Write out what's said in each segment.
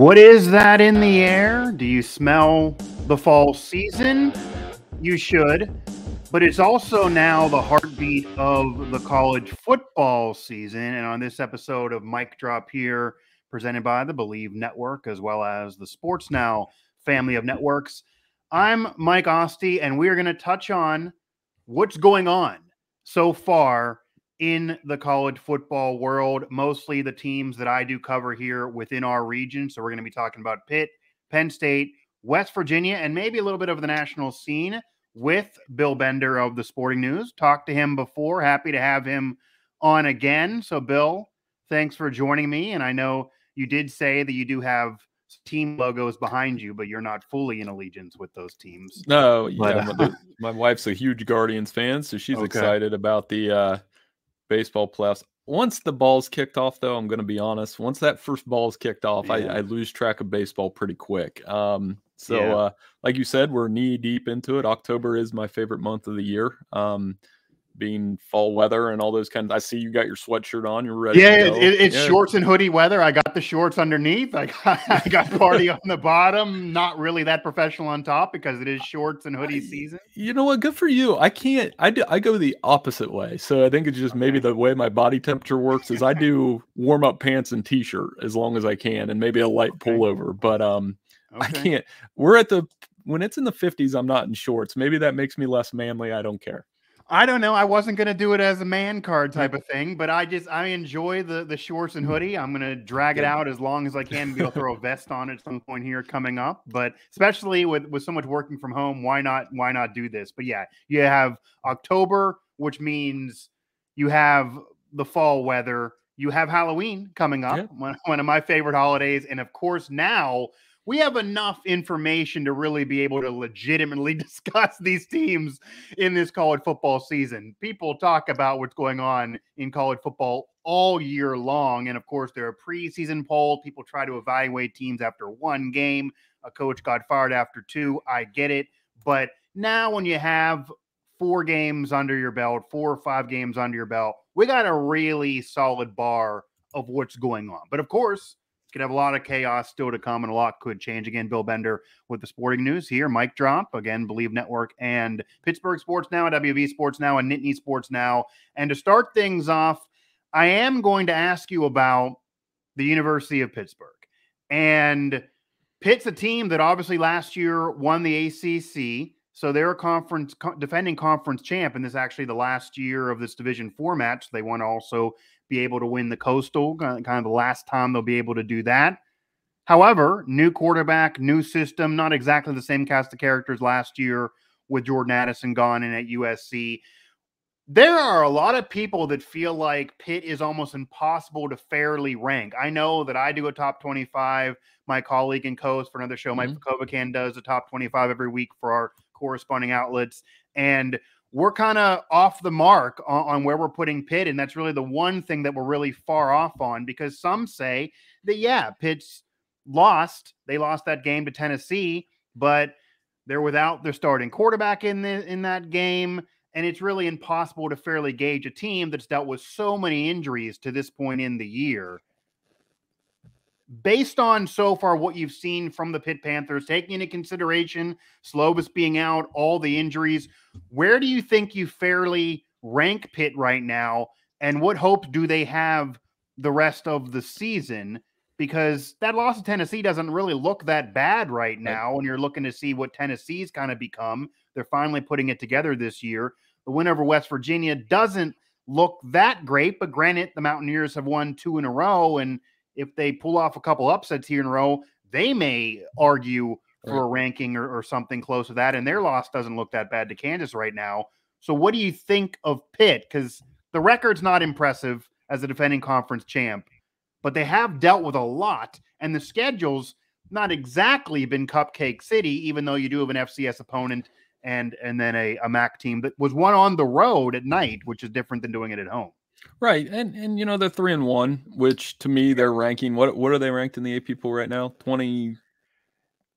What is that in the air? Do you smell the fall season? You should. But it's also now the heartbeat of the college football season. And on this episode of Mic Drop here, presented by the Believe Network, as well as the Sports Now family of networks, I'm Mike Asti, and we are going to touch on what's going on so far in the college football world, mostly the teams that I do cover here within our region. So we're going to be talking about Pitt, Penn State, West Virginia, and maybe a little bit of the national scene with Bill Bender of the Sporting News. Talked to him before. Happy to have him on again. So, Bill, thanks for joining me. And I know you did say that you do have team logos behind you, but you're not fully in allegiance with those teams. No, my wife's a huge Guardians fan, so she's excited about the baseball playoffs. Once the ball's kicked off, though, I'm going to be honest. Once that first ball's kicked off, I lose track of baseball pretty quick. Like you said, we're knee deep into it. October is my favorite month of the year. Being fall weather and all those kinds. I see you got your sweatshirt on. You're ready. Yeah, it's shorts and hoodie weather. I got the shorts underneath. I got party on the bottom. Not really that professional on top because it is shorts and hoodie season. You know what? Good for you. I can't. I go the opposite way. So I think it's just maybe the way my body temperature works is I do warm up pants and t-shirt as long as I can, and maybe a light pullover. But I can't. When it's in the 50s, I'm not in shorts. Maybe that makes me less manly. I don't care. I don't know. I wasn't going to do it as a man card type of thing, but I enjoy the shorts and hoodie. I'm going to drag it out as long as I can. Maybe I'll throw a vest on at some point here coming up, but especially with so much working from home, why not do this? But yeah, you have October, which means you have the fall weather. You have Halloween coming up, one of my favorite holidays. And of course, now we have enough information to really be able to legitimately discuss these teams in this college football season. People talk about what's going on in college football all year long. And of course, there are preseason polls. People try to evaluate teams after one game. A coach got fired after two. I get it. But now when you have 4 games under your belt, 4 or 5 games under your belt, we got a really solid bar of what's going on. But of course, could have a lot of chaos still to come, and a lot could change. Again, Bill Bender with the Sporting News here. Mic Drop, again, Believe Network and Pittsburgh Sports Now, WV Sports Now, and Nittany Sports Now. And to start things off, I am going to ask you about the University of Pittsburgh. And Pitt's a team that obviously last year won the ACC. So they're a defending conference champ, and this is actually the last year of this division format. So they want to also be able to win the Coastal, kind of the last time they'll be able to do that. However, new quarterback, new system, not exactly the same cast of characters last year with Jordan Addison gone in at USC. There are a lot of people that feel like Pitt is almost impossible to fairly rank. I know that I do a top 25. My colleague and co-host for another show, Mike Kovacan, does a top 25 every week for our corresponding outlets. And we're kind of off the mark on where we're putting Pitt. And that's really the one thing that we're really far off on, because some say that, Pitt's lost. They lost that game to Tennessee, but they're without their starting quarterback in that game. And it's really impossible to fairly gauge a team that's dealt with so many injuries to this point in the year. Based on so far what you've seen from the Pitt Panthers, taking into consideration Slovis being out, all the injuries, where do you think you fairly rank Pitt right now? And what hope do they have the rest of the season? Because that loss to Tennessee doesn't really look that bad right now. And you're looking to see what Tennessee's kind of become. They're finally putting it together this year. The win over West Virginia doesn't look that great, but granted, the Mountaineers have won 2 in a row, and if they pull off a couple upsets here in a row, they may argue for a ranking or something close to that. And their loss doesn't look that bad to Kansas right now. So what do you think of Pitt? Because the record's not impressive as a defending conference champ, but they have dealt with a lot. And the schedule's not exactly been cupcake city, even though you do have an FCS opponent and then a MAC team that was won on the road at night, which is different than doing it at home. Right. And they're 3-1, which to me, they're ranking. What are they ranked in the AP poll right now? 20.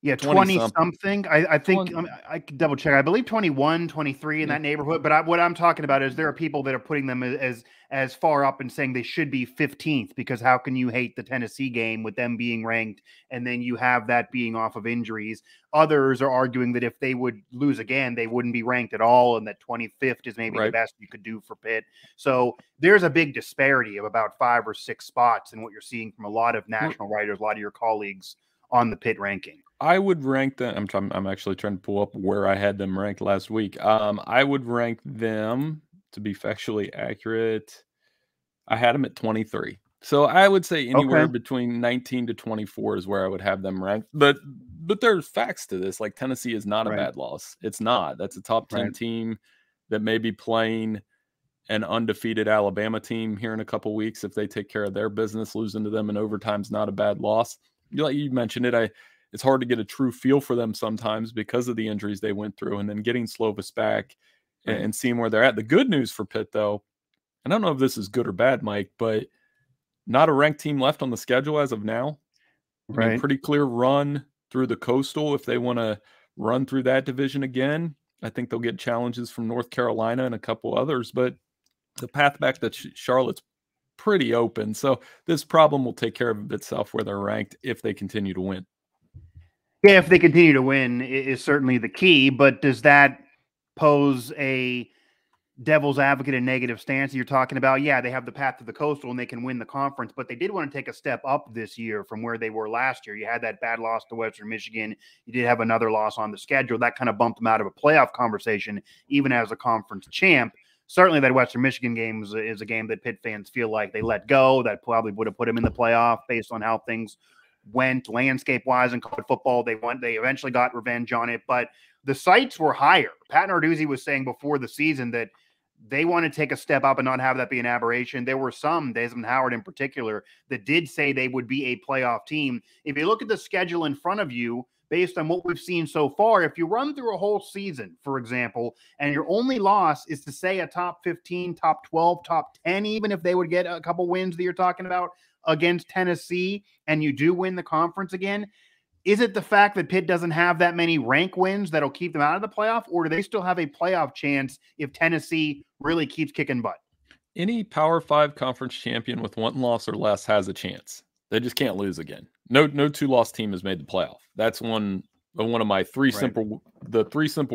Yeah, 20 something. I think I could double check. I believe 21, 23 in that neighborhood. But what I'm talking about is there are people that are putting them as far up and saying they should be 15th, because how can you hate the Tennessee game with them being ranked and then you have that being off of injuries? Others are arguing that if they would lose again, they wouldn't be ranked at all, and that 25th is maybe the best you could do for Pitt. So there's a big disparity of about 5 or 6 spots in what you're seeing from a lot of national writers, a lot of your colleagues on the Pitt ranking. I would rank them. I'm actually trying to pull up where I had them ranked last week. I would rank them, to be factually accurate, I had them at 23. So I would say anywhere between 19 to 24 is where I would have them ranked. But there's facts to this. Like, Tennessee is not a bad loss. It's not. That's a top 10 team that may be playing an undefeated Alabama team here in a couple weeks. If they take care of their business, losing to them in overtime is not a bad loss. Like you mentioned it, it's hard to get a true feel for them sometimes because of the injuries they went through, and then getting Slovis back and seeing where they're at. The good news for Pitt, though, and I don't know if this is good or bad, Mike, but not a ranked team left on the schedule as of now. I mean, pretty clear run through the Coastal. If they want to run through that division again, I think they'll get challenges from North Carolina and a couple others, but the path back to Charlotte's pretty open. So this problem will take care of itself where they're ranked if they continue to win. Yeah, if they continue to win is certainly the key, but does that pose a devil's advocate and negative stance you're talking about? Yeah, they have the path to the Coastal and they can win the conference, but they did want to take a step up this year from where they were last year. You had that bad loss to Western Michigan. You did have another loss on the schedule. That kind of bumped them out of a playoff conversation, even as a conference champ. Certainly that Western Michigan game is a game that Pitt fans feel like they let go. That probably would have put them in the playoff based on how things went landscape-wise in college football. They eventually got revenge on it, but the sights were higher. Pat Narduzzi was saying before the season that they want to take a step up and not have that be an aberration. There were some, Desmond Howard in particular, that did say they would be a playoff team. If you look at the schedule in front of you, based on what we've seen so far, if you run through a whole season, for example, and your only loss is to say a top 15, top 12, top 10, even if they would get a couple wins that you're talking about against Tennessee, and you do win the conference again, is it the fact that Pitt doesn't have that many rank wins that'll keep them out of the playoff, or do they still have a playoff chance if Tennessee really keeps kicking butt? Any Power 5 conference champion with 1 loss or less has a chance. They just can't lose again. No 2-loss team has made the playoff. That's one of my 3 simple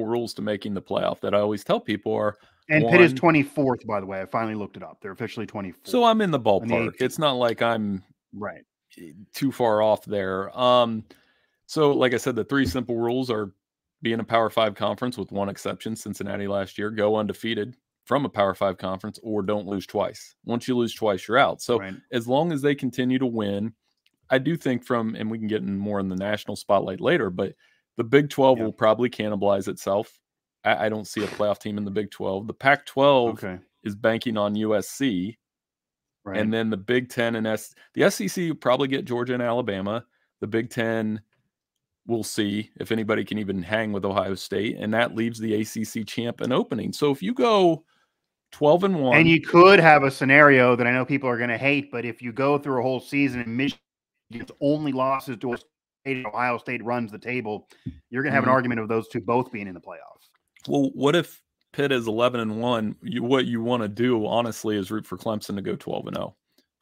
rules to making the playoff that I always tell people are. And Pitt is 24th, by the way. I finally looked it up. They're officially 24th. So I'm in the ballpark. It's not like I'm too far off there. So like I said, the 3 simple rules are be in a Power 5 conference with 1 exception, Cincinnati last year, go undefeated from a Power 5 conference, or don't lose twice. Once you lose twice, you're out. So as long as they continue to win, I do think and we can get in more in the national spotlight later, but the Big 12 will probably cannibalize itself. I don't see a playoff team in the Big 12. The Pac-12 is banking on USC. And then the Big 10 and the SEC will probably get Georgia and Alabama. The Big 10, we'll see if anybody can even hang with Ohio State. And that leaves the ACC champ an opening. So if you go 12-1. And you could have a scenario that I know people are going to hate, but if you go through a whole season and Michigan's only losses to Ohio State runs the table, you're going to have an argument of those two both being in the playoffs. Well, what if Pitt is 11-1? What you want to do, honestly, is root for Clemson to go 12-0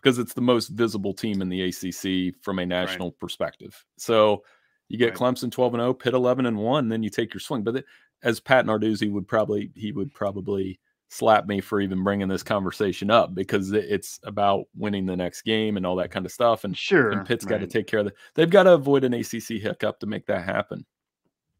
because it's the most visible team in the ACC from a national perspective. So you get Clemson 12-0, Pitt 11-1, then you take your swing. But as Pat Narduzzi would probably slap me for even bringing this conversation up because it's about winning the next game and all that kind of stuff. And and Pitt's got to take care of it. They've got to avoid an ACC hiccup to make that happen.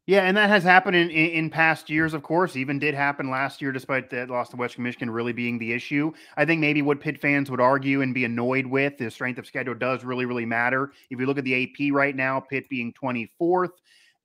Yeah, and that has happened in past years, of course. Even did happen last year, despite that loss to Western Michigan really being the issue. I think maybe what Pitt fans would argue and be annoyed with is strength of schedule does really, really matter. If you look at the AP right now, Pitt being 24th,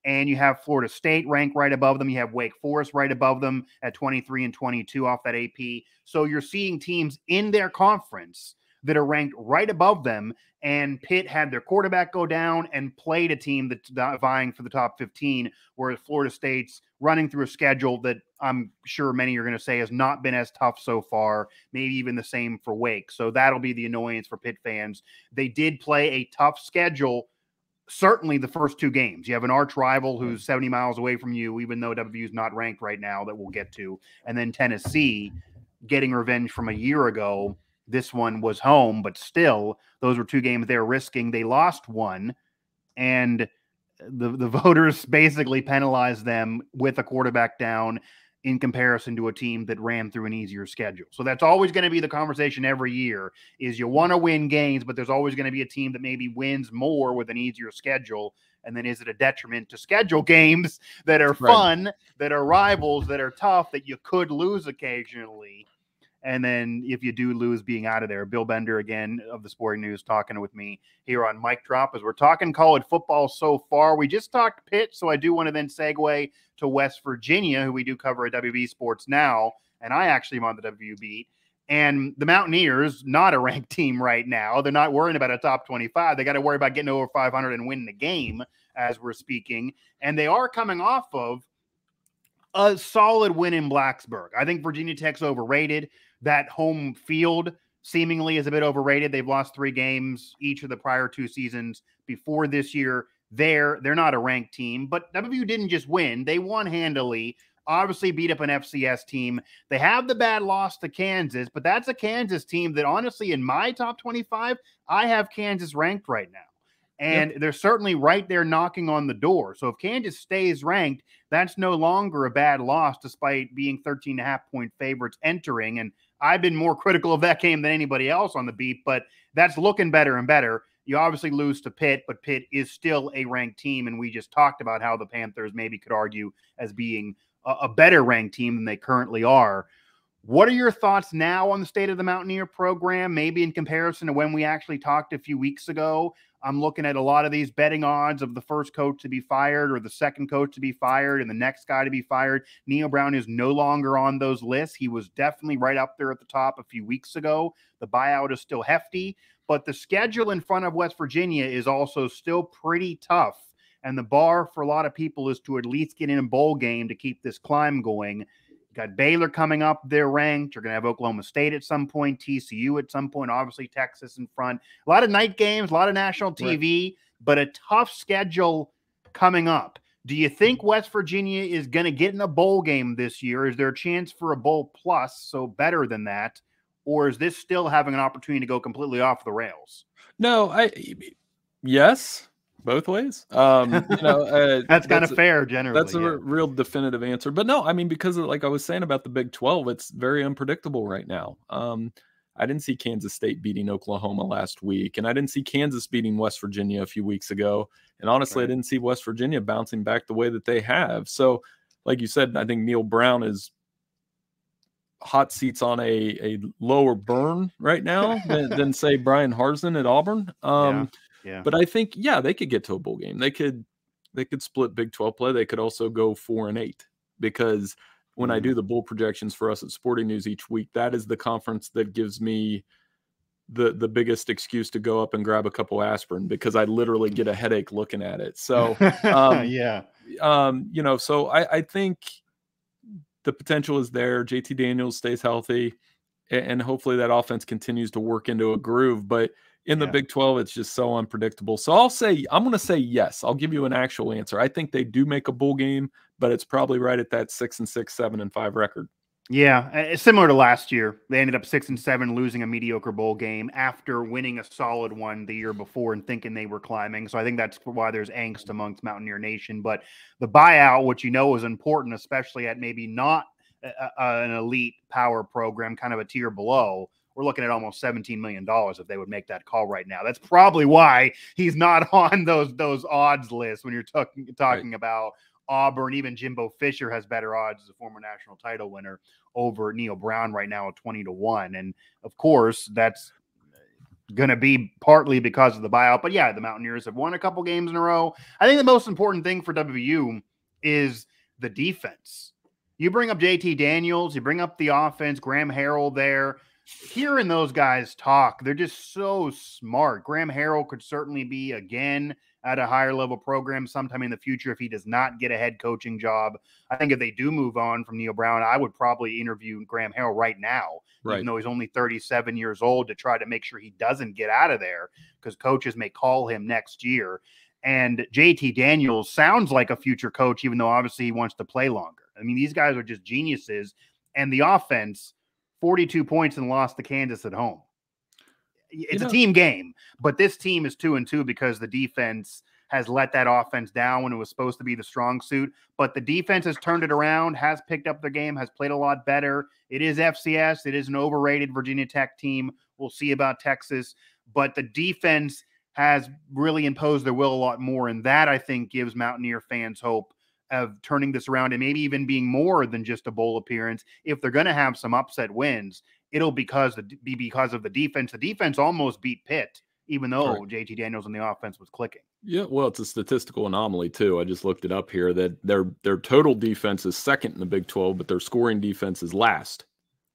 and you have Florida State ranked right above them. You have Wake Forest right above them at 23 and 22 off that AP. So you're seeing teams in their conference that are ranked right above them, and Pitt had their quarterback go down and played a team that's vying for the top 15, whereas Florida State's running through a schedule that I'm sure many are going to say has not been as tough so far, maybe even the same for Wake. So that'll be the annoyance for Pitt fans. They did play a tough schedule certainly the first two games. You have an arch rival who's 70 miles away from you, even though WVU is not ranked right now, that we'll get to. And then Tennessee getting revenge from a year ago. This one was home, but still, those were two games they're risking. They lost one, and the voters basically penalized them with a quarterback down in comparison to a team that ran through an easier schedule. So that's always going to be the conversation every year, is you want to win games, but there's always going to be a team that maybe wins more with an easier schedule. And then is it a detriment to schedule games that are fun, that are rivals, that are tough, that you could lose occasionally? And then if you do lose, being out of there. Bill Bender, again, of the Sporting News, talking with me here on Mic Drop as we're talking college football so far. We just talked Pitt, so I do want to then segue to West Virginia, who we do cover at WV Sports Now, and I actually am on the WVU beat. And the Mountaineers, not a ranked team right now. They're not worrying about a top 25. They got to worry about getting over 500 and winning the game as we're speaking. And they are coming off of a solid win in Blacksburg. I think Virginia Tech's overrated. That home field seemingly is a bit overrated. They've lost 3 games each of the prior 2 seasons before this year. They're not a ranked team, but WVU didn't just win. They won handily, obviously beat up an FCS team. They have the bad loss to Kansas, but that's a Kansas team that honestly in my top 25, I have Kansas ranked right now. And they're certainly right there knocking on the door. So if Kansas stays ranked, that's no longer a bad loss despite being 13.5-point favorites entering. And I've been more critical of that game than anybody else on the beat, but that's looking better and better. You obviously lose to Pitt, but Pitt is still a ranked team. And we just talked about how the Panthers maybe could argue as being a better ranked team than they currently are. What are your thoughts now on the state of the Mountaineer program, maybe in comparison to when we actually talked a few weeks ago? I'm looking at a lot of these betting odds of the first coach to be fired or the second coach to be fired and the next guy to be fired. Neil Brown is no longer on those lists. He was definitely right up there at the top a few weeks ago. The buyout is still hefty, but the schedule in front of West Virginia is also still pretty tough. And the bar for a lot of people is to at least get in a bowl game to keep this climb going. Got Baylor coming up, they're ranked. You're going to have Oklahoma State at some point, TCU at some point, obviously Texas in front. A lot of night games, a lot of national TV, but a tough schedule coming up. Do you think West Virginia is going to get in a bowl game this year? Is there a chance for a bowl plus, so better than that? Or is this still having an opportunity to go completely off the rails? No, yes. Both ways. That's kind of fair generally. That's a real definitive answer. But no, I mean, because like I was saying about the Big 12, it's very unpredictable right now. I didn't see Kansas State beating Oklahoma last week, and I didn't see Kansas beating West Virginia a few weeks ago. And honestly, I didn't see West Virginia bouncing back the way that they have. So, like you said, I think Neil Brown is hot seats on a lower burn right now than say Brian Harsin at Auburn. Yeah. But I think, they could get to a bowl game. They could split Big 12 play. They could also go 4-8 because when I do the bowl projections for us at Sporting News each week, that is the conference that gives me the biggest excuse to go up and grab a couple aspirin because I literally get a headache looking at it. So, so I think the potential is there. JT Daniels stays healthy and hopefully that offense continues to work into a groove. But in the Big 12, it's just so unpredictable. So I'm going to say yes. I'll give you an actual answer. I think they do make a bowl game, but it's probably right at that 6-6, 7-5 record. Yeah, it's similar to last year. They ended up 6-7, losing a mediocre bowl game after winning a solid one the year before and thinking they were climbing. So I think that's why there's angst amongst Mountaineer Nation. But the buyout, which is important, especially at maybe not an elite power program, kind of a tier below, we're looking at almost $17 million if they would make that call right now. That's probably why he's not on those odds lists when you're talking about Auburn. Even Jimbo Fisher has better odds as a former national title winner over Neil Brown right now at 20-1. And of course, that's going to be partly because of the buyout. But the Mountaineers have won a couple games in a row. I think the most important thing for WVU is the defense. You bring up JT Daniels, you bring up the offense, Graham Harrell there. Hearing those guys talk, they're just so smart. Graham Harrell could certainly be, again, at a higher level program sometime in the future if he does not get a head coaching job. I think if they do move on from Neil Brown, I would probably interview Graham Harrell right now, even though he's only 37 years old, to try to make sure he doesn't get out of there because coaches may call him next year. And JT Daniels sounds like a future coach, even though obviously he wants to play longer. I mean, these guys are just geniuses. And the offense, 42 points and lost to Kansas at home. It's a team game, but this team is 2-2 because the defense has let that offense down when it was supposed to be the strong suit. But the defense has turned it around, has picked up their game, has played a lot better. It is FCS. It is an overrated Virginia Tech team. We'll see about Texas. But the defense has really imposed their will a lot more. And that, I think, gives Mountaineer fans hope of turning this around and maybe even being more than just a bowl appearance. If they're going to have some upset wins, it'll be because of the defense. The defense almost beat Pitt, even though JT Daniels on the offense was clicking. Yeah, well, it's a statistical anomaly too. I just looked it up here that their total defense is second in the Big 12, but their scoring defense is last.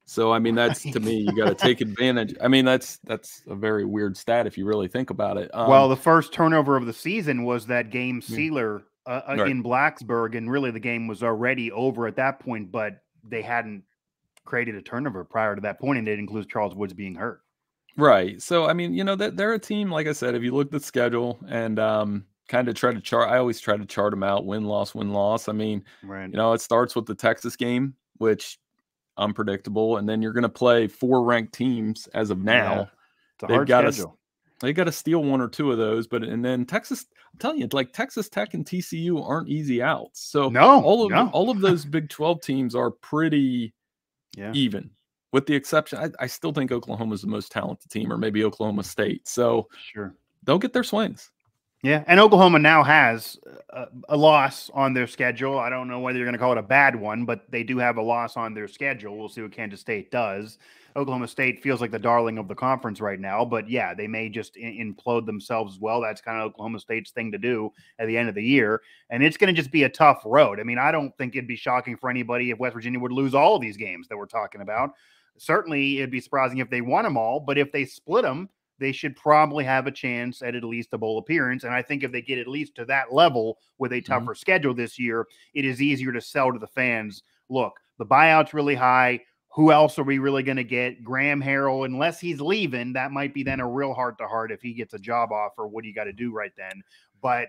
So I mean, that's to me, you got to take advantage. I mean, that's a very weird stat if you really think about it. Well, the first turnover of the season was that game sealer in Blacksburg, and really the game was already over at that point, but they hadn't created a turnover prior to that point, and it includes Charles Woods being hurt. Right. So, I mean, that they're a team, like I said, if you look at the schedule and kind of try to chart, I always try to chart them out, win, loss, win, loss. I mean, it starts with the Texas game, which unpredictable. And then you're going to play 4 ranked teams as of now. Yeah. It's a hard schedule. They got to steal 1 or 2 of those. And then Texas, I'm telling you, like Texas Tech and TCU aren't easy outs. So all of those Big 12 teams are pretty even. With the exception, I still think Oklahoma is the most talented team, or maybe Oklahoma State. So they'll get their swings. Yeah, and Oklahoma now has a loss on their schedule. I don't know whether you're going to call it a bad one, but they do have a loss on their schedule. We'll see what Kansas State does. Oklahoma State feels like the darling of the conference right now, but yeah, they may just implode themselves as well. That's kind of Oklahoma State's thing to do at the end of the year, and it's going to just be a tough road. I mean, I don't think it'd be shocking for anybody if West Virginia would lose all of these games that we're talking about. Certainly, it'd be surprising if they won them all, but if they split them, they should probably have a chance at least a bowl appearance. And I think if they get at least to that level with a tougher schedule this year, it is easier to sell to the fans. Look, the buyout's really high. Who else are we really going to get? Graham Harrell, unless he's leaving, that might be then a real heart-to-heart if he gets a job offer. What do you got to do right then? But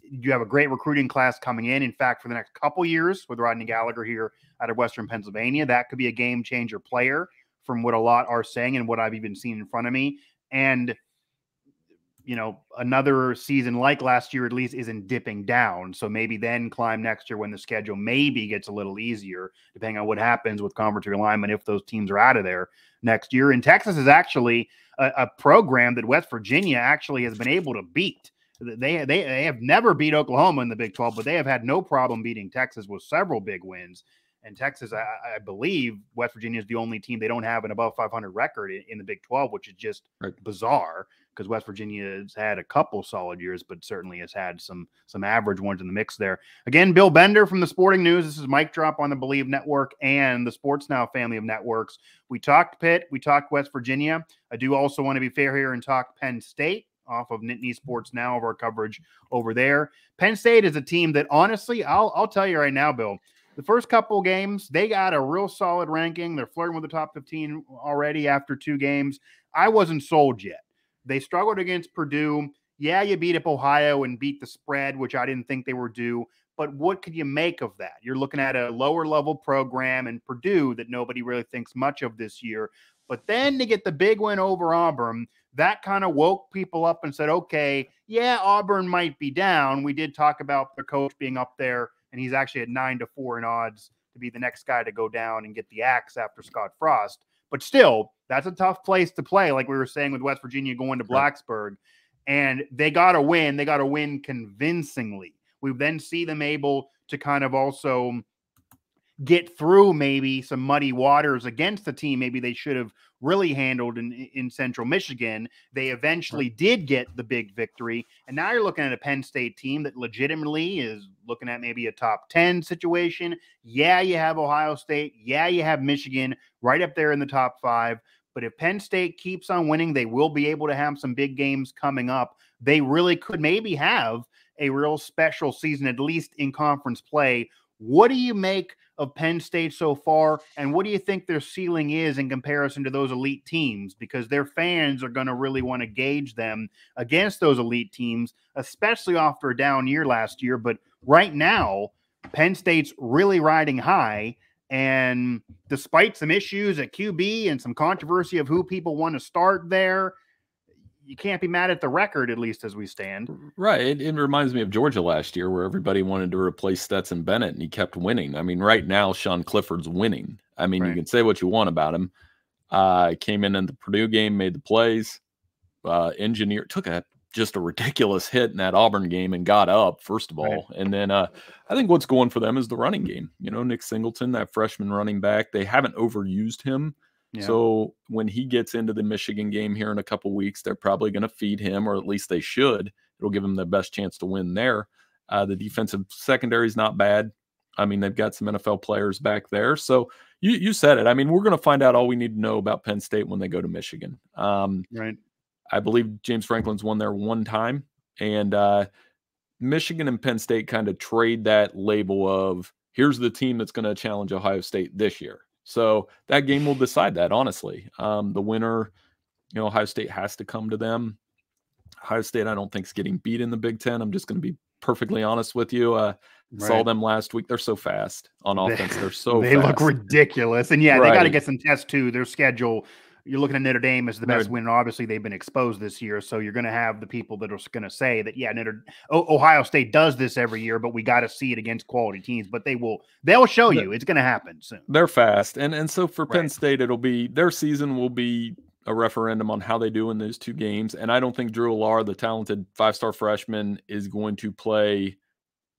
you have a great recruiting class coming in. In fact, for the next couple years with Rodney Gallagher here out of Western Pennsylvania, that could be a game-changer player from what a lot are saying and what I've even seen in front of me. And, another season like last year at least isn't dipping down. So maybe then climb next year when the schedule maybe gets a little easier, depending on what happens with conference realignment if those teams are out of there next year. And Texas is actually a program that West Virginia actually has been able to beat. They have never beat Oklahoma in the Big 12, but they have had no problem beating Texas with several big wins. And Texas, I believe West Virginia is the only team they don't have an above 500 record in the Big 12, which is just bizarre because West Virginia has had a couple solid years, but certainly has had some average ones in the mix there. Again, Bill Bender from the Sporting News. This is Mic Drop on the Believe Network and the Sports Now family of networks. We talked Pitt. We talked West Virginia. I do also want to be fair here and talk Penn State off of Nittany Sports Now of our coverage over there. Penn State is a team that honestly, I'll tell you right now, Bill, the first couple games, they got a real solid ranking. They're flirting with the top 15 already after 2 games. I wasn't sold yet. They struggled against Purdue. Yeah, you beat up Ohio and beat the spread, which I didn't think they were due. But what could you make of that? You're looking at a lower level program in Purdue that nobody really thinks much of this year. But then to get the big win over Auburn, that kind of woke people up and said, okay, yeah, Auburn might be down. We did talk about the coach being up there, and he's actually at 9-4 in odds to be the next guy to go down and get the axe after Scott Frost. But still, that's a tough place to play, like we were saying with West Virginia going to Blacksburg. And they got to win. They got to win convincingly. We then see them able to kind of also get through maybe some muddy waters against the team maybe they should have really handled in Central Michigan. They eventually did get the big victory. And now you're looking at a Penn State team that legitimately is looking at maybe a top 10 situation. Yeah, you have Ohio State. Yeah, you have Michigan right up there in the top 5. But if Penn State keeps on winning, they will be able to have some big games coming up. They really could maybe have a real special season, at least in conference play. What do you make of Penn State so far? And what do you think their ceiling is in comparison to those elite teams? Because their fans are going to really want to gauge them against those elite teams, especially after a down year last year. But right now, Penn State's really riding high. And despite some issues at QB and some controversy of who people want to start there, you can't be mad at the record, at least as we stand. Right. It reminds me of Georgia last year, where everybody wanted to replace Stetson Bennett, and he kept winning. I mean, right now, Sean Clifford's winning. I mean, you can say what you want about him. Came in the Purdue game, made the plays, took just a ridiculous hit in that Auburn game and got up, first of all. And then I think what's going for them is the running game. You know, Nick Singleton, that freshman running back, they haven't overused him. Yeah. So when he gets into the Michigan game here in a couple weeks, they're probably going to feed him, or at least they should. It'll give them the best chance to win there. The defensive secondary is not bad. I mean, they've got some NFL players back there. So you said it. I mean, we're going to find out all we need to know about Penn State when they go to Michigan. Right. I believe James Franklin's won there one time. And Michigan and Penn State kind of trade that label of, here's the team that's going to challenge Ohio State this year. So that game will decide that, honestly. The winner, you know, Ohio State has to come to them. Ohio State, I don't think, is getting beat in the Big Ten. I'm just going to be perfectly honest with you. Saw them last week. They're so fast on offense. They're so they fast. Look ridiculous. And, yeah, they got to get some tests, too. Their schedule, you're looking at Notre Dame as the best win. And obviously, they've been exposed this year. So you're going to have the people that are going to say that, yeah, Ohio State does this every year, but we got to see it against quality teams. But they'll show you. It's going to happen soon. They're fast. And so for Penn State, their season will be a referendum on how they do in those two games. And I don't think Drew Allar, the talented 5-star freshman, is going to play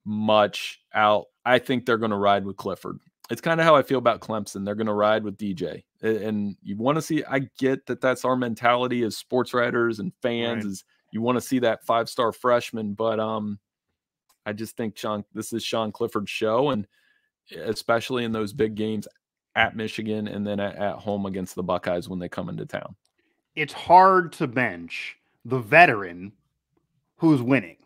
much out. I think they're going to ride with Clifford. It's kind of how I feel about Clemson. They're going to ride with DJ. And you want to see, I get that that's our mentality as sports writers and fans, is you want to see that 5-star freshman. But I just think this is Sean Clifford's show, and especially in those big games at Michigan and then at home against the Buckeyes when they come into town. It's hard to bench the veteran who's winning.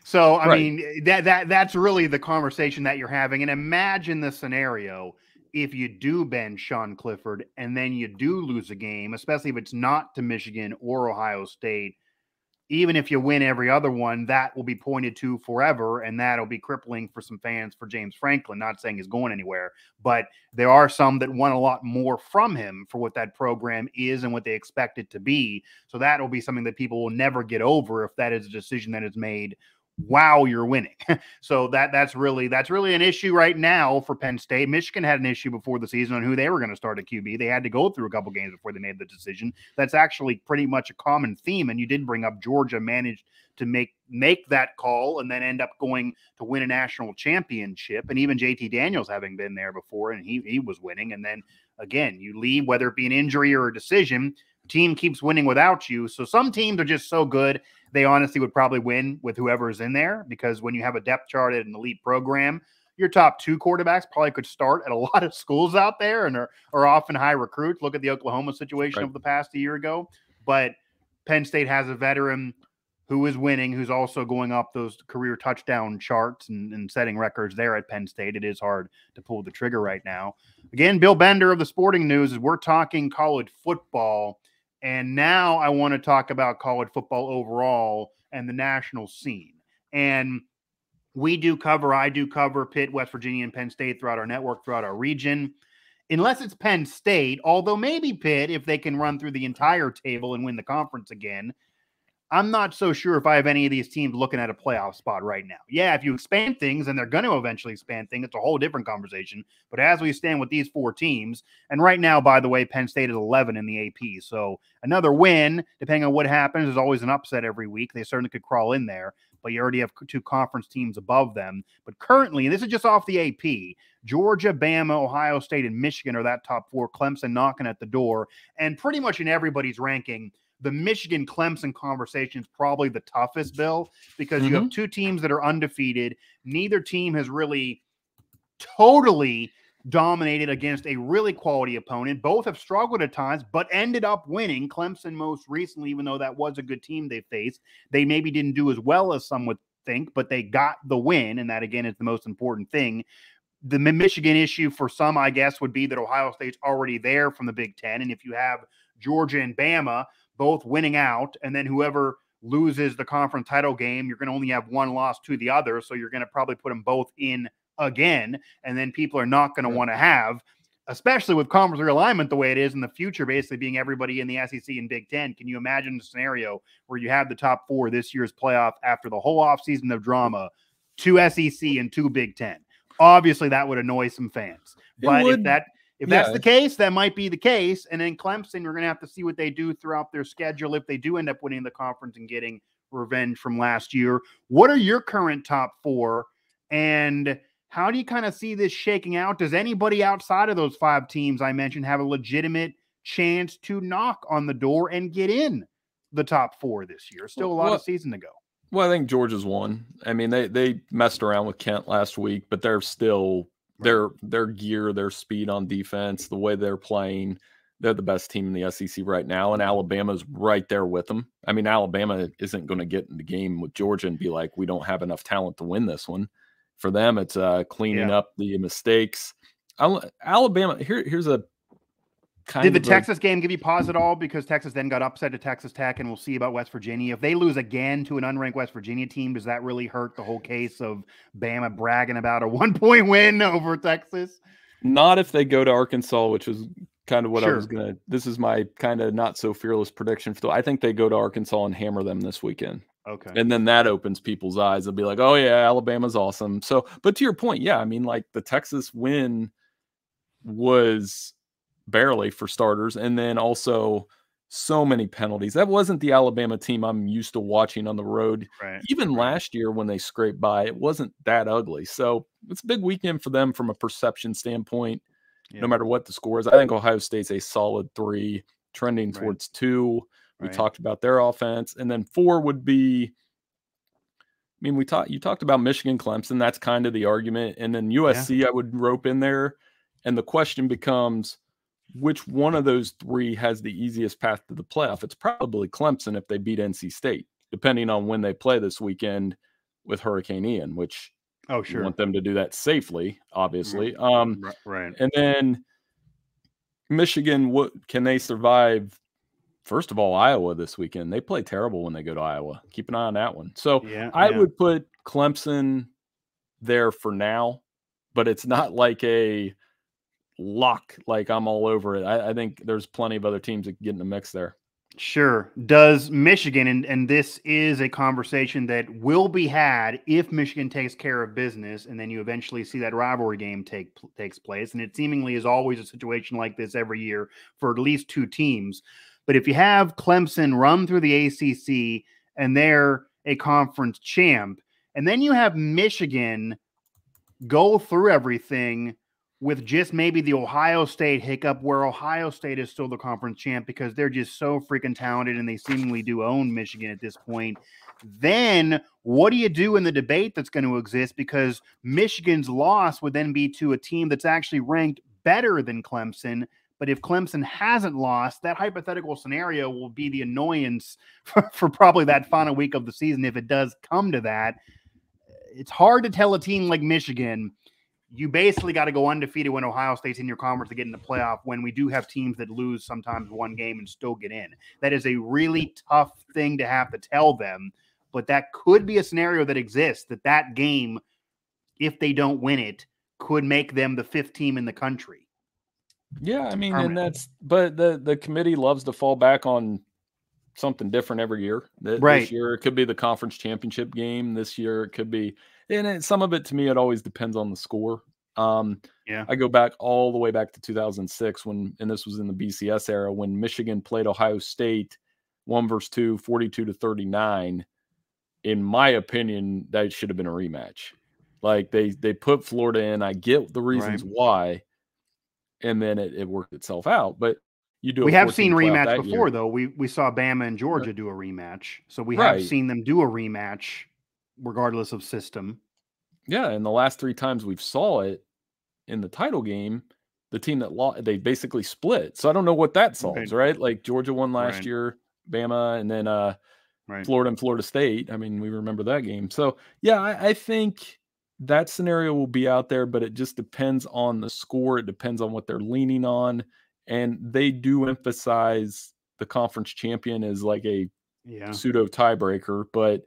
So, I mean, that's really the conversation that you're having. And imagine the scenario if you do bench Sean Clifford and then you do lose a game, especially if it's not to Michigan or Ohio State. Even if you win every other one, that will be pointed to forever, and that'll be crippling for some fans for James Franklin. Not saying he's going anywhere, but there are some that want a lot more from him for what that program is and what they expect it to be. So that will be something that people will never get over if that is a decision that is made while you're winning. So that's really an issue right now for Penn State. Michigan had an issue before the season on who they were going to start at QB. They had to go through a couple games before they made the decision. That's actually pretty much a common theme. And you did bring up Georgia managed to make that call and then end up going to win a national championship. And even JT Daniels having been there before, and he was winning. And then again, you leave, whether it be an injury or a decision, team keeps winning without you. So some teams are just so good, they honestly would probably win with whoever is in there, because when you have a depth chart at an elite program, your top 2 quarterbacks probably could start at a lot of schools out there and are often high recruits. Look at the Oklahoma situation of the past a year ago. But Penn State has a veteran who is winning, who's also going up those career touchdown charts and setting records there at Penn State. It is hard to pull the trigger right now. Again, Bill Bender of the Sporting News, is we're talking college football. And now I want to talk about college football overall and the national scene. And I do cover Pitt, West Virginia, and Penn State throughout our network, throughout our region. Unless it's Penn State, although maybe Pitt, if they can run through the entire table and win the conference again, I'm not so sure if I have any of these teams looking at a playoff spot right now. Yeah, if you expand things, and they're going to eventually expand things, it's a whole different conversation. But as we stand with these 4 teams, and right now, by the way, Penn State is 11 in the AP. So another win, depending on what happens, is always an upset every week. They certainly could crawl in there, but you already have 2 conference teams above them. But currently, and this is just off the AP, Georgia, Bama, Ohio State, and Michigan are that top 4. Clemson knocking at the door. And pretty much in everybody's ranking, the Michigan-Clemson conversation is probably the toughest, Bill, because you have 2 teams that are undefeated. Neither team has really totally dominated against a really quality opponent. Both have struggled at times, but ended up winning. Clemson most recently, even though that was a good team they faced, they maybe didn't do as well as some would think, but they got the win, and that, again, is the most important thing. the Michigan issue for some, I guess, would be that Ohio State's already there from the Big Ten. And if you have Georgia and Bama both winning out, and then whoever loses the conference title game, you're going to only have one loss to the other. So you're going to probably put them both in again. And then people are not going to want to have, especially with conference realignment the way it is in the future, basically being everybody in the SEC and Big Ten. Can you imagine a scenario where you have the top 4 this year's playoff after the whole offseason of drama, 2 SEC and 2 Big Ten? Obviously, that would annoy some fans. But if that's the case, that might be the case. And then Clemson, we're going to have to see what they do throughout their schedule if they do end up winning the conference and getting revenge from last year. What are your current top 4? And how do you kind of see this shaking out? Does anybody outside of those 5 teams I mentioned have a legitimate chance to knock on the door and get in the top 4 this year? Still a lot of season to go. Well, I think Georgia's won. I mean, they messed around with Kent last week, but they're still their gear, their speed on defense, the way they're playing, they're the best team in the SEC right now, and Alabama's right there with them. I mean, Alabama isn't going to get in the game with Georgia and be like, we don't have enough talent to win this one. For them, it's cleaning up the mistakes. Alabama, here's a kind Did the Texas game give you pause at all? Because Texas then got upset to Texas Tech, and we'll see about West Virginia. If they lose again to an unranked West Virginia team, does that really hurt the whole case of Bama bragging about a 1-point win over Texas? Not if they go to Arkansas, which is kind of what I was going to – this is my kind of not so fearless prediction. I think they go to Arkansas and hammer them this weekend. Okay. And then that opens people's eyes. They'll be like, oh, yeah, Alabama's awesome. So, but to your point, yeah, I mean, like the Texas win was – barely for starters, and then also so many penalties. That wasn't the Alabama team I'm used to watching on the road. Even last year when they scraped by, it wasn't that ugly. So it's a big weekend for them from a perception standpoint, no matter what the score is. I think Ohio State's a solid 3, trending towards 2. We talked about their offense, and then 4 would be, I mean, you talked about Michigan, Clemson. That's kind of the argument. And then USC I would rope in there. And the question becomes, which one of those 3 has the easiest path to the playoff? It's probably Clemson if they beat NC State, depending on when they play this weekend with Hurricane Ian, which you want them to do that safely, obviously. And then Michigan, what can they survive? First of all, Iowa this weekend. They play terrible when they go to Iowa. Keep an eye on that one. So I would put Clemson there for now, but it's not like a lock, like I'm all over it. I think there's plenty of other teams that get in the mix there. Sure. Does Michigan, and this is a conversation that will be had if Michigan takes care of business, and then you eventually see that rivalry game takes place, and it seemingly is always a situation like this every year for at least 2 teams. But if you have Clemson run through the ACC and they're a conference champ, and then you have Michigan go through everything with just maybe the Ohio State hiccup, where Ohio State is still the conference champ because they're just so freaking talented and they seemingly do own Michigan at this point. Then what do you do in the debate that's going to exist? Because Michigan's loss would then be to a team that's actually ranked better than Clemson. But if Clemson hasn't lost, that hypothetical scenario will be the annoyance for probably that final week of the season if it does come to that. It's hard to tell a team like Michigan, you basically got to go undefeated when Ohio State's in your conference to get in the playoff, when we do have teams that lose sometimes one game and still get in. That is a really tough thing to have to tell them, but that could be a scenario that exists, that game, if they don't win it, could make them the 5th team in the country. Yeah, I mean, but the committee loves to fall back on something different every year. This year it could be the conference championship game. This year it could be, and some of it, to me, it always depends on the score. I go back all the way back to 2006 and this was in the BCS era, when Michigan played Ohio State 1-2, 42-39. In my opinion, that should have been a rematch. Like they put Florida in. I get the reasons why, and then it worked itself out. But we have seen rematch before, though. We saw Bama and Georgia do a rematch, so we have seen them do a rematch regardless of system. Yeah, and the last 3 times we've saw it in the title game, the team that lost, they basically split. So I don't know what that solves, right? Like Georgia won last year, Bama, and then Florida and Florida State. I mean, we remember that game. So yeah, I think that scenario will be out there, but it just depends on the score. It depends on what they're leaning on. And they do emphasize the conference champion as like a pseudo tiebreaker. But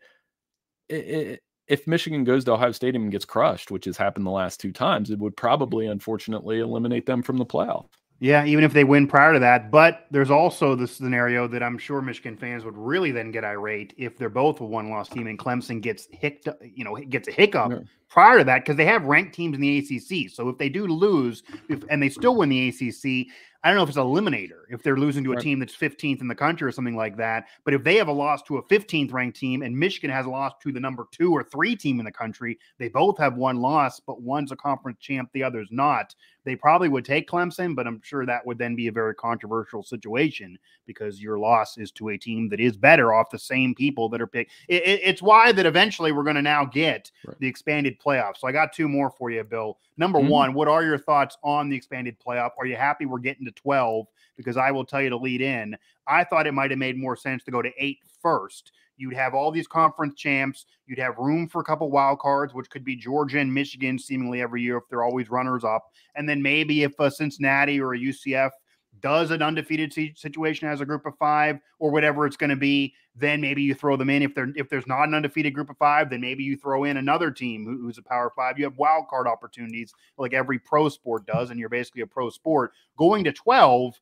if Michigan goes to Ohio Stadium and gets crushed, which has happened the last 2 times, it would probably, unfortunately, eliminate them from the playoff. Yeah, even if they win prior to that. But there's also the scenario that I'm sure Michigan fans would really then get irate if they're both a one-loss team and Clemson gets gets a hiccup prior to that, because they have ranked teams in the ACC. So if they do lose and they still win the ACC, I don't know if it's an eliminator, if they're losing to a team that's 15th in the country or something like that. But if they have a loss to a 15th ranked team and Michigan has a loss to the number 2 or 3 team in the country, they both have one loss, but one's a conference champ, the other's not. They probably would take Clemson, but I'm sure that would then be a very controversial situation because your loss is to a team that is better off the same people that are picked. It's why that eventually we're going to now get the expanded playoff. So I got 2 more for you, Bill. Number 1, what are your thoughts on the expanded playoff? Are you happy we're getting to 12? Because I will tell you to lead in, I thought it might have made more sense to go to 8 first. You'd have all these conference champs. You'd have room for a couple wild cards, which could be Georgia and Michigan seemingly every year if they're always runners up. And then maybe if a Cincinnati or a UCF does an undefeated situation as a group of 5 or whatever it's going to be, then maybe you throw them in. If there's not an undefeated group of 5, then maybe you throw in another team who's a power 5. You have wild card opportunities like every pro sport does, and you're basically a pro sport. Going to 12,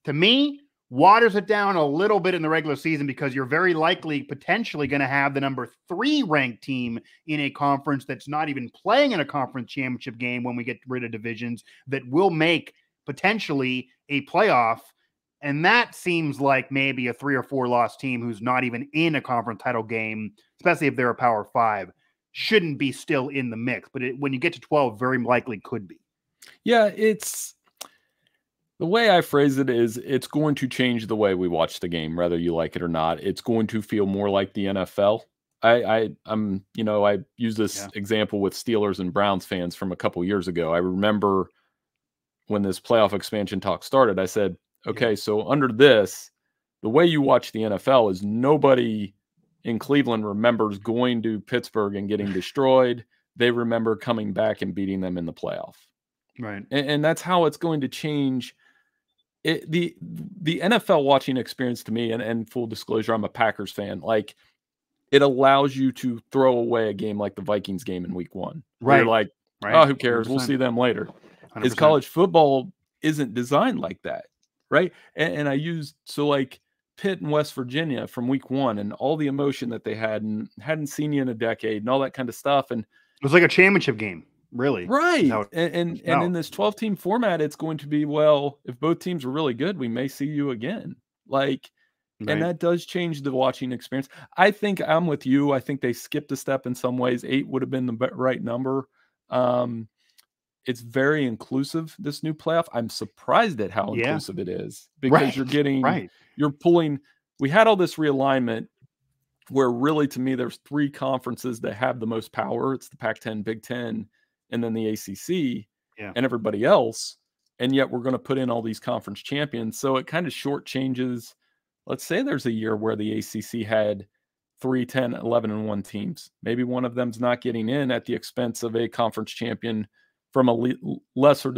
to me, waters it down a little bit in the regular season because you're very likely potentially going to have the number 3 ranked team in a conference that's not even playing in a conference championship game when we get rid of divisions that will make potentially a playoff. And that seems like maybe a 3 or 4 loss team who's not even in a conference title game, especially if they're a power 5, shouldn't be still in the mix. But when you get to 12, very likely could be. Yeah, it's the way I phrase it is it's going to change the way we watch the game, whether you like it or not. It's going to feel more like the NFL. I use this example with Steelers and Browns fans from a couple years ago. I remember when this playoff expansion talk started, I said, okay, so under this, the way you watch the NFL is nobody in Cleveland remembers going to Pittsburgh and getting destroyed. They remember coming back and beating them in the playoff. Right. And that's how it's going to change. The NFL watching experience to me, and full disclosure, I'm a Packers fan. Like, it allows you to throw away a game like the Vikings game in week 1. Right. You're like, oh, who cares? 100%. We'll see them later. 100%. Is college football isn't designed like that, right? And I used, so like Pitt and West Virginia from week 1 and all the emotion that they had and hadn't seen you in a decade and all that kind of stuff. And it was like a championship game. Really? Right. And in this 12-team format, it's going to be, well, if both teams are really good, we may see you again. Like, and that does change the watching experience. I think I'm with you. I think they skipped a step in some ways. 8 would have been the right number. It's very inclusive, this new playoff. I'm surprised at how inclusive it is because you're getting, you're pulling, we had all this realignment where really, to me, there's 3 conferences that have the most power. It's the Pac-10, Big Ten, and then the ACC and everybody else. And yet we're going to put in all these conference champions. So it kind of shortchanges. Let's say there's a year where the ACC had 3, 10, 11, and 1 teams. Maybe one of them's not getting in at the expense of a conference champion from a lesser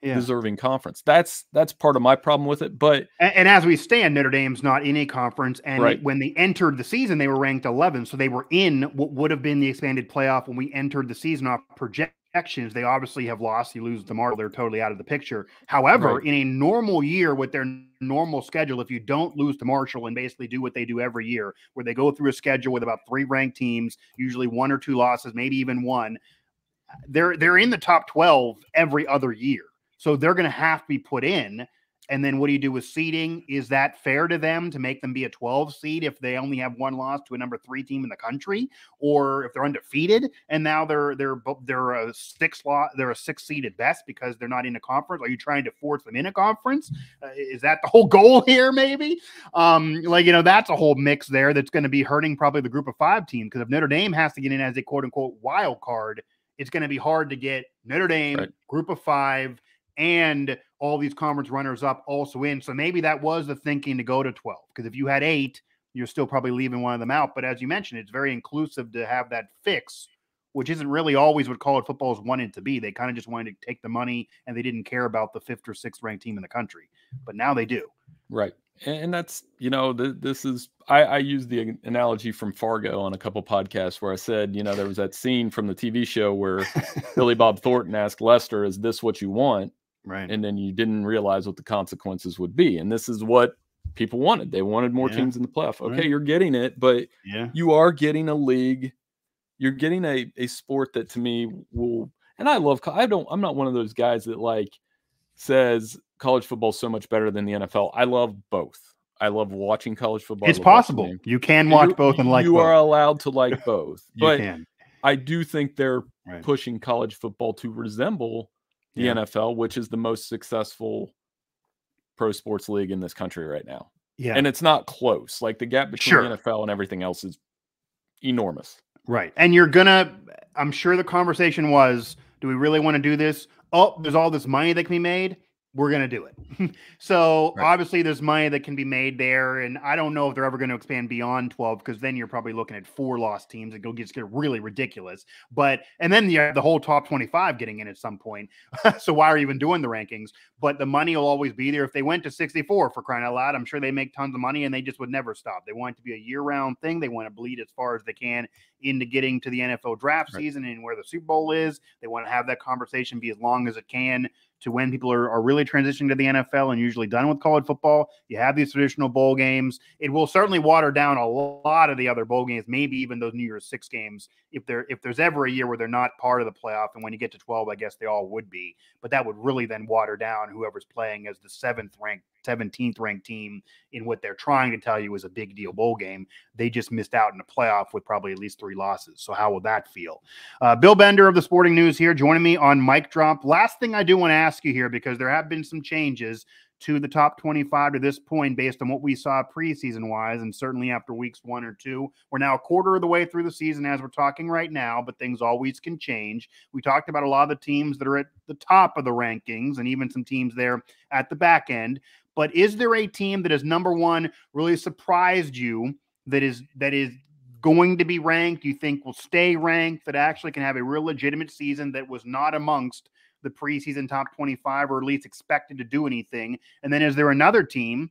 deserving conference. That's part of my problem with it. But and as we stand, Notre Dame's not in a conference. And when they entered the season, they were ranked 11. So they were in what would have been the expanded playoff when we entered the season off projections. They obviously have lost. You lose tomorrow, they're totally out of the picture. However, in a normal year with their normal schedule, if you don't lose to Marshall and basically do what they do every year, where they go through a schedule with about 3 ranked teams, usually 1 or 2 losses, maybe even 1, they're in the top 12 every other year. So they're going to have to be put in. And then what do you do with seeding? Is that fair to them to make them be a 12 seed if they only have 1 loss to a number 3 team in the country, or if they're undefeated and now they're a 6 seed at best because they're not in a conference? Are you trying to force them in a conference? Is that the whole goal here? Maybe that's a whole mix there that's going to be hurting probably the group of 5 team, because if Notre Dame has to get in as a quote unquote wild card, it's going to be hard to get Notre Dame, group of 5, and all these conference runners up also in. So maybe that was the thinking to go to 12, because if you had 8, you're still probably leaving one of them out. But as you mentioned, it's very inclusive to have that fix which isn't really always what college football is wanted to be. They kind of just wanted to take the money, and they didn't care about the 5th or 6th ranked team in the country. But now they do. Right. And that's, this is, I use the analogy from Fargo on a couple podcasts where I said, there was that scene from the TV show where Billy Bob Thornton asked Lester, is this what you want? Right. And then you didn't realize what the consequences would be. And this is what people wanted. They wanted more teams in the playoff. Okay, you're getting it, but you are getting a league. You're getting a sport that to me will, and I'm not one of those guys that says college football is so much better than the NFL. I love both. I love watching college football. It's possible. You can watch both and you both. are allowed to like both. You can. I do think they're pushing college football to resemble the NFL, which is the most successful pro sports league in this country right now. Yeah. And it's not close. Like the gap between the NFL and everything else is enormous. Right. And I'm sure the conversation was, do we really want to do this? Oh, there's all this money that can be made. We're going to do it. So obviously there's money that can be made there. And I don't know if they're ever going to expand beyond 12, because then you're probably looking at 4 lost teams and just get really ridiculous. And then you have the whole top 25 getting in at some point. So why are you even doing the rankings? But the money will always be there. If they went to 64, for crying out loud, I'm sure they make tons of money, and they just would never stop. They want it to be a year-round thing. They want to bleed as far as they can into getting to the NFL draft season and where the Super Bowl is. They want to have that conversation be as long as it can to when people are really transitioning to the NFL and usually done with college football. You have these traditional bowl games. It will certainly water down a lot of the other bowl games, maybe even those New Year's 6 games, if there's ever a year where they're not part of the playoff. And when you get to 12, I guess they all would be. But that would really then water down whoever's playing as the 17th ranked team in what they're trying to tell you is a big deal bowl game. They just missed out in the playoff with probably at least 3 losses. So how will that feel? Bill Bender of the Sporting News here, joining me on Mic Drop. Last thing I do want to ask you here, because there have been some changes to the top 25 to this point based on what we saw preseason wise, and certainly after weeks 1 or 2. We're now a quarter of the way through the season as we're talking right now, but things always can change. We talked about a lot of the teams that are at the top of the rankings and even some teams there at the back end. But is there a team that is number 1 really surprised you that is going to be ranked, you think will stay ranked, that actually can have a real legitimate season, that was not amongst the preseason top 25 or at least expected to do anything? And then is there another team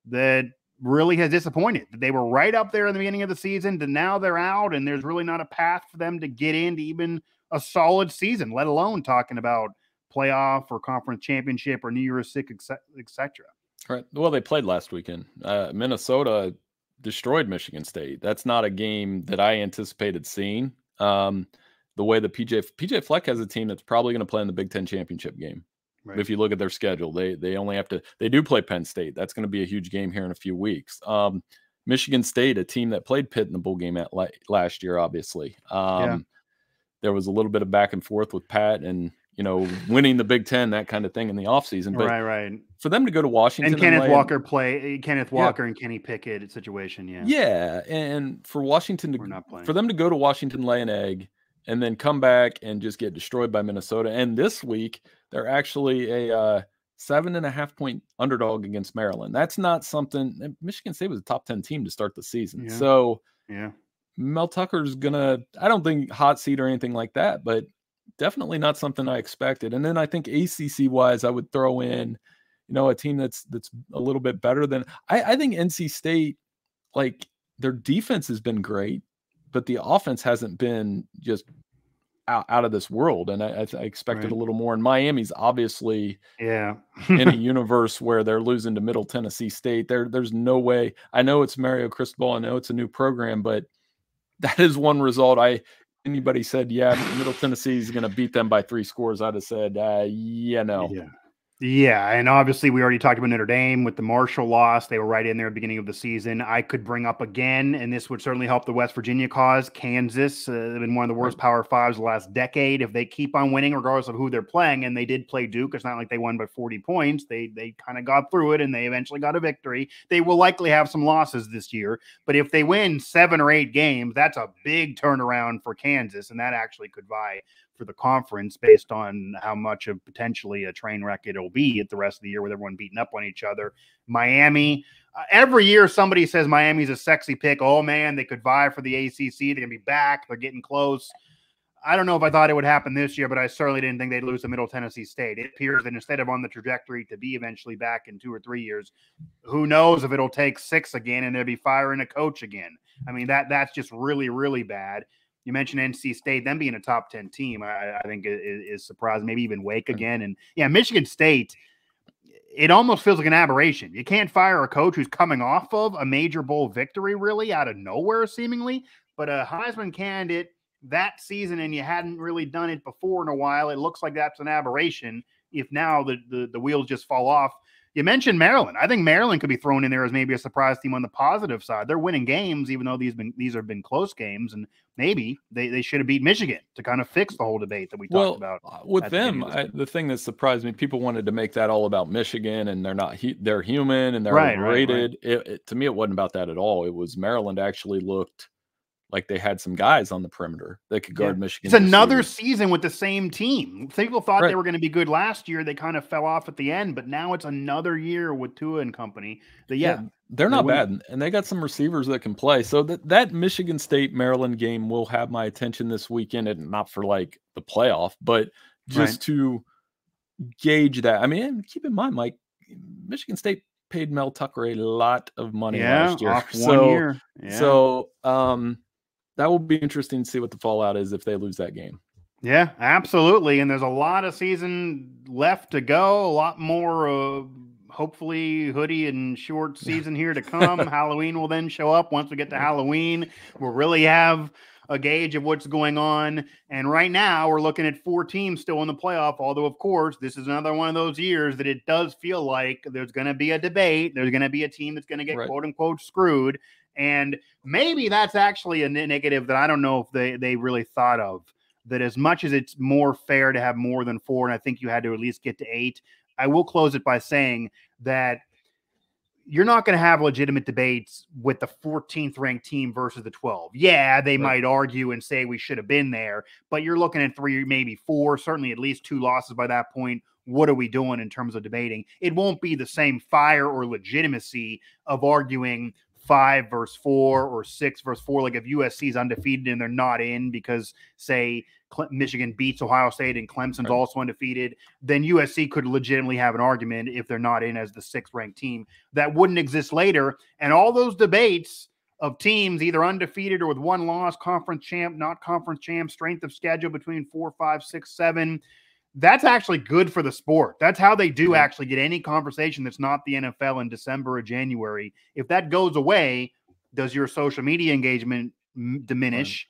that really has disappointed? They were right up there in the beginning of the season, and now they're out, and there's really not a path for them to get into even a solid season, let alone talking about playoff or conference championship or New Year's Six, etc. Right. Well, they played last weekend. Minnesota destroyed Michigan State. That's not a game that I anticipated seeing. The way that PJ Fleck has a team that's probably going to play in the Big Ten championship game. Right. If you look at their schedule, they only have to, they do play Penn State. That's going to be a huge game here in a few weeks. Michigan State, a team that played Pitt in the bowl game last year, obviously. There was a little bit of back and forth with Pat and, winning the Big Ten, that kind of thing in the offseason. But right. For them to go to Washington and Kenneth Walker and Kenny Pickett situation. Yeah. And for Washington for them to go to Washington, lay an egg, and then come back and just get destroyed by Minnesota. And this week, they're actually a 7.5-point underdog against Maryland. That's not something. Michigan State was a top 10 team to start the season. So Mel Tucker's gonna, I don't think hot seat or anything like that, but definitely not something I expected. And then I think ACC wise, I would throw in, a team that's a little bit better than I think NC State. Like, their defense has been great, but the offense hasn't been just out of this world. And I expected a little more. And Miami's obviously in a universe where they're losing to Middle Tennessee State. There's no way. I know it's Mario Cristobal. I know it's a new program, but that is one result. Anybody said, Middle Tennessee is going to beat them by 3 scores, I'd have said, no. Yeah, and obviously we already talked about Notre Dame with the Marshall loss. They were right in there at the beginning of the season. I could bring up again, and this would certainly help the West Virginia cause, Kansas. They've been one of the worst Power Fives the last decade. If they keep on winning, regardless of who they're playing, and they did play Duke, it's not like they won by 40 points. They kind of got through it, and they eventually got a victory. They will likely have some losses this year, but if they win 7 or 8 games, that's a big turnaround for Kansas, and that actually could vie for the conference based on how much of potentially a train wreck it'll be at the rest of the year with everyone beating up on each other. Miami, every year somebody says Miami's a sexy pick. Oh man, they could vie for the ACC. They're going to be back. They're getting close. I don't know if I thought it would happen this year, but I certainly didn't think they'd lose to Middle Tennessee State. It appears that instead of on the trajectory to be eventually back in 2 or 3 years, who knows if it'll take 6 again and they'll be firing a coach again. I mean, that's just really, really bad. You mentioned NC State, them being a top 10 team, I think is surprising. Maybe even Wake again. And yeah, Michigan State, it almost feels like an aberration. You can't fire a coach who's coming off of a major bowl victory really out of nowhere seemingly, but a Heisman candidate that season and you hadn't really done it before in a while. It looks like that's an aberration if now the wheels just fall off. You mentioned Maryland. I think Maryland could be thrown in there as maybe a surprise team on the positive side. They're winning games, even though these have been close games, and maybe they should have beat Michigan to kind of fix the whole debate that we talked about. With them, the thing that surprised me, people wanted to make that all about Michigan, and they're not. They're human and they're overrated. Right. To me, it wasn't about that at all. It was Maryland actually looked like they had some guys on the perimeter that could guard Michigan. It's another season with the same team. People thought they were going to be good last year. They kind of fell off at the end, but now it's another year with Tua and company. They're not bad, and they got some receivers that can play. So that Michigan State Maryland game will have my attention this weekend, and not for like the playoff, but just to gauge that. I mean, keep in mind, Mike, Michigan State paid Mel Tucker a lot of money last year. Off 1 year. So that will be interesting to see what the fallout is if they lose that game. Yeah, absolutely. And there's a lot of season left to go. A lot more, hopefully, hoodie and short season here to come. Halloween will then show up. Once we get to Halloween, we'll really have a gauge of what's going on. And right now, we're looking at 4 teams still in the playoff. Although, of course, this is another one of those years that it does feel like there's going to be a debate. There's going to be a team that's going to get quote-unquote screwed. And maybe that's actually a negative that I don't know if they really thought of, that as much as it's more fair to have more than 4, and I think you had to at least get to 8, I will close it by saying that you're not going to have legitimate debates with the 14th ranked team versus the 12. Yeah, they might argue and say we should have been there, but you're looking at 3, maybe 4, certainly at least 2 losses by that point. What are we doing in terms of debating? It won't be the same fire or legitimacy of arguing 5 versus 4 or 6 versus 4. Like if USC is undefeated and they're not in because, say, Michigan beats Ohio State and Clemson's also undefeated, then USC could legitimately have an argument if they're not in as the 6th ranked team. That wouldn't exist later. And all those debates of teams either undefeated or with 1 loss, conference champ, not conference champ, strength of schedule between 4, 5, 6, 7, that's actually good for the sport. That's how they do actually get any conversation that's not the NFL in December or January. If that goes away, does your social media engagement diminish,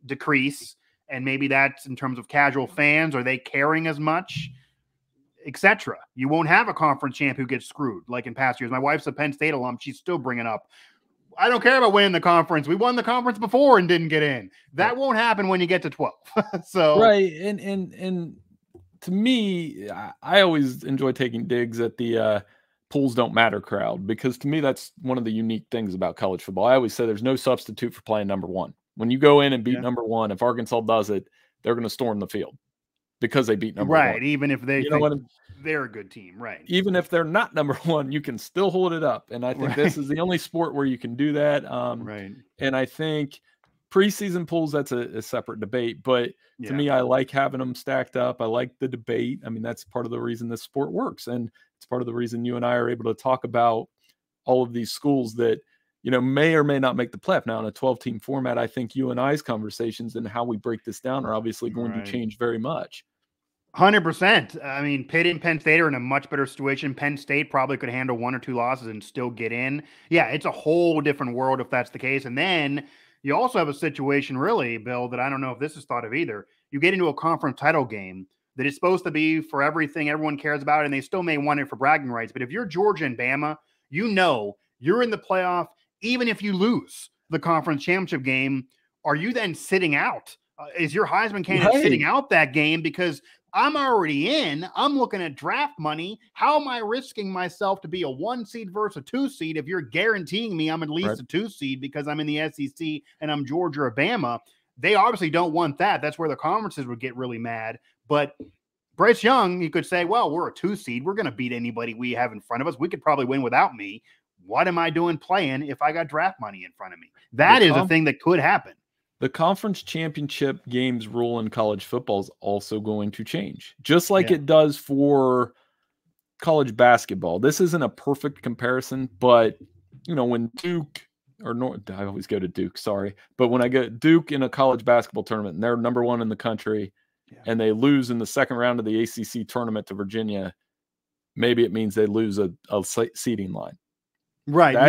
decrease? And maybe that's in terms of casual fans. Are they caring as much, etc.? You won't have a conference champ who gets screwed like in past years. My wife's a Penn State alum. She's still bringing up, I don't care about winning the conference. We won the conference before and didn't get in. That won't happen when you get to 12. So and to me, I always enjoy taking digs at the polls don't matter crowd, because to me, that's one of the unique things about college football. I always say there's no substitute for playing number 1. When you go in and beat number 1, if Arkansas does it, they're going to storm the field because they beat number 1. Right, even if they they're a good team, right? Even if they're not number 1, you can still hold it up. And I think this is the only sport where you can do that. And I think preseason polls, that's a separate debate. But to me, I like having them stacked up. I like the debate. I mean, that's part of the reason this sport works. And it's part of the reason you and I are able to talk about all of these schools that, may or may not make the playoff. Now, in a 12-team format, I think you and I's conversations and how we break this down are obviously going to change very much. 100%. I mean, Pitt and Penn State are in a much better situation. Penn State probably could handle 1 or 2 losses and still get in. Yeah, it's a whole different world if that's the case. And then you also have a situation, really, Bill, that I don't know if this is thought of either. You get into a conference title game that is supposed to be for everything everyone cares about, and they still may want it for bragging rights. But if you're Georgia and Bama, you're in the playoff. Even if you lose the conference championship game, are you then sitting out? Is your Heisman candidate sitting out that game? Because I'm already in. I'm looking at draft money. How am I risking myself to be a 1 seed versus a 2 seed if you're guaranteeing me I'm at least a 2 seed because I'm in the SEC and I'm Georgia or Bama? They obviously don't want that. That's where the conferences would get really mad. But Bryce Young, you could say, well, we're a 2 seed. We're going to beat anybody we have in front of us. We could probably win without me. What am I doing playing if I got draft money in front of me? That is a thing that could happen. The conference championship games rule in college football is also going to change, just like it does for college basketball. This isn't a perfect comparison, but when Duke I always go to Duke, sorry. But when I go Duke in a college basketball tournament and they're number 1 in the country and they lose in the second round of the ACC tournament to Virginia, maybe it means they lose a seeding line. Right.